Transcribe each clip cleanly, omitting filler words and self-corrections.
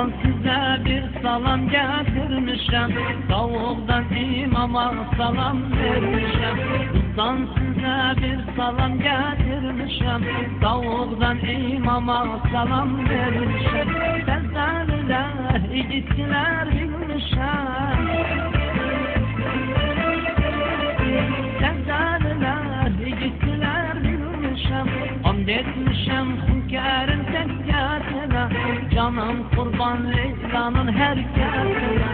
Sultan size bir salam getirmişem, tavuktan imama salam vermişem. Sultan size bir salam getirmişem, tavuktan imama salam vermişem. Sezlerler, gittiler bilmişem. Sezlerler, gittiler bilmişem. Hamd etmişem hünkârın tekkâsına, canım kurban Leyla'nın herkâsına.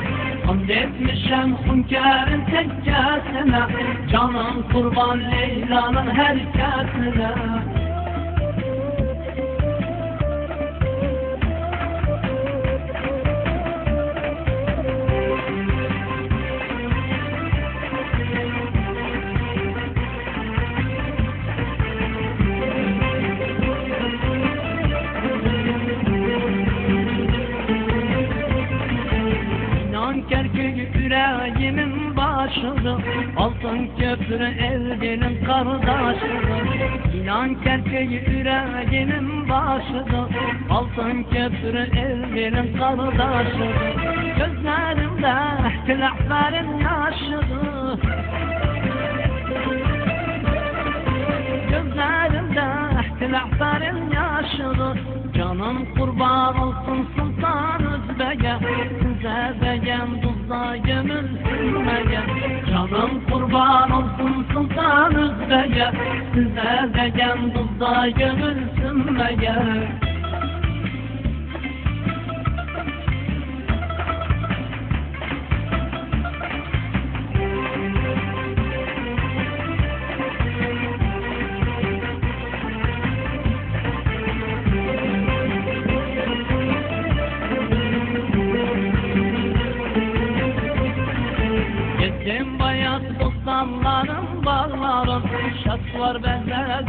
Hamd etmişem hünkârın tekkâsına, canım kurban Leyla'nın herkâsına. Kerkük yüreğimin başıdır, altın köprü Erbil'in kardeşidir. İnan Kerkük yüreğimin başıdır, altın köprü Erbil'in kardeşidir. Gözlerimde tilakların yaşıdır, gözlerimde tilakların yaşıdır. Canım kurban olsun Sultan Özbek'e, size degen tuzda gömülsünmeye. Canım kurban olsun Sultan Özbek'e, size degen tuzda gömülsünmeye. Gezdim bayat bostanlarım, bağlarım, şat var benzer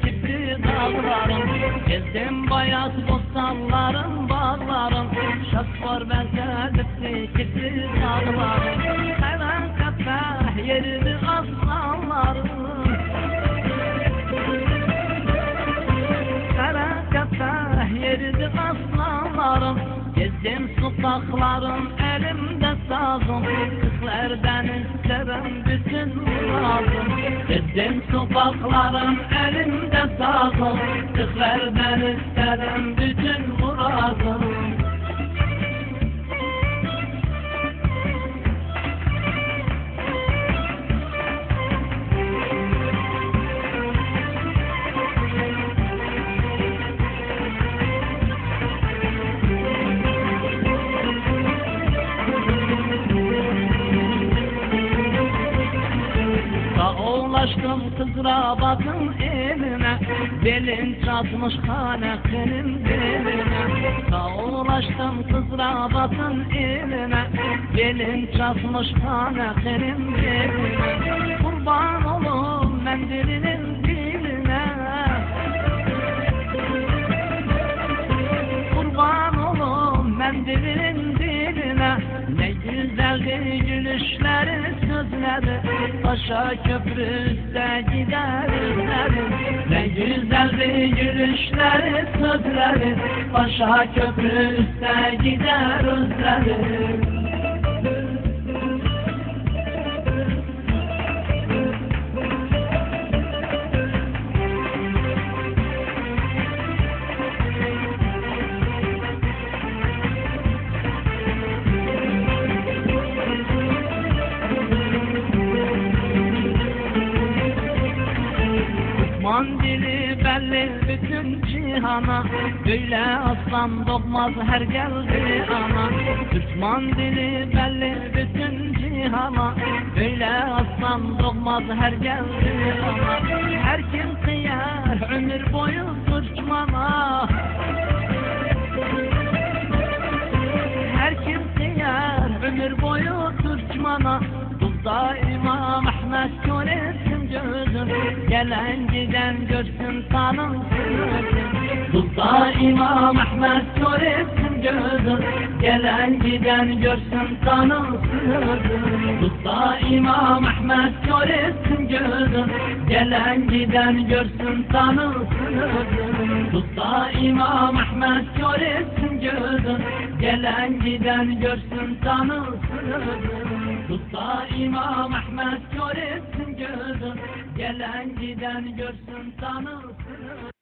dipli dağlarım. Gezdim bayat bostanlarım, bağlarım, şat var benzer dipli dağlarım. Hayvankatta yeridi aslanlarım, hayvankatta yeridi aslanlarım. Gezdim sokaklarım, elimde sazım, kızlardan isterim bütün muradım. Gezdim sokaklarım, elimde sazım, kızlardan isterim bütün muradım. Ulaştım Kızrabat'ın eline, belin çatmış Haneke'nin beline. Ulaştım Kızrabat'ın eline, belin çatmış Haneke'nin beline. Kurban olun mendilinin diline, kurban olun mendilinin diline. Ne güzeldi gülüşleri, sözleri, Paşa köprüsü gider özlerim. Ne güzeldi gülüşleri, sözleri, Paşa köprüsü gider özlerim. Osman dili belli bütün cihana, böyle aslan doğmaz her geldi ana. Türkman dili belli bütün cihana, böyle aslan doğmaz her geldi ana. Her kim kıyar ömür boyu Türkmana, her kim kıyar ömür boyu Türkmana. Tuzda İmam Ahmet göresin gözüm, gelen giden görsün tanınsın özüm. Tuzda İmam Ahmet göresin gözüm, gelen giden görsün tanınsın özüm. Tuzda İmam Ahmet göresin gözüm, gelen giden görsün tanınsın özüm. Tuzda İmam Ahmet göresin gözüm, gelen Gelen giden görsün tanısın. Tutsa İmam Ahmet görsün gözüm. Gelen giden görsün tanısın.